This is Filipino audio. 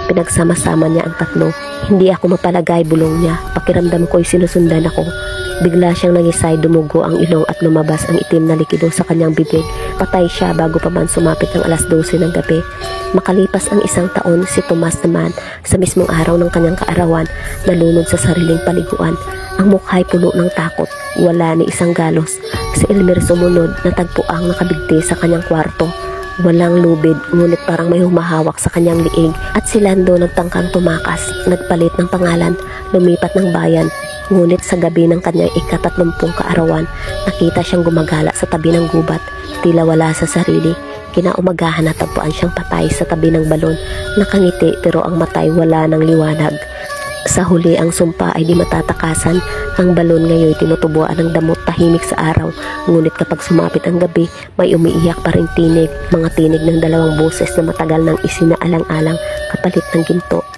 Pinagsama-sama niya ang tatlo. Hindi ako mapalagay, bulong niya. Pakiramdam ko'y sinusundan ako. Bigla siyang nangisay, dumugo ang ilong at lumabas ang itim na likido sa kanyang bibig. Patay siya bago pa man sumapit ang alas 12 ng gabi. Makalipas ang 1 taon, si Tomas naman, sa mismong araw ng kanyang kaarawan, nalunod sa sariling paliguan. Ang mukha'y puno ng takot. Wala ni isang galos. Si Elmer sumunod, natagpo ang nakabigti sa kanyang kwarto. Walang lubid, ngunit parang may humahawak sa kanyang liig. At si Lando nagtangkang tumakas, nagpalit ng pangalan, lumipat ng bayan. Ngunit sa gabi ng kanyang ika-30 kaarawan, nakita siyang gumagala sa tabi ng gubat. Tila wala sa sarili. Kinaumagahan natagpuan siyang patay sa tabi ng balon. Nakangiti pero ang matay wala ng liwanag. Sa huli, ang sumpa ay di matatakasan. Ang balon ngayon tinutubuan ng damot, tahimik sa araw. Ngunit kapag sumapit ang gabi, may umiiyak pa ring tinig. Mga tinig ng 2 boses na matagal nang isinaalang-alang kapalit ng ginto.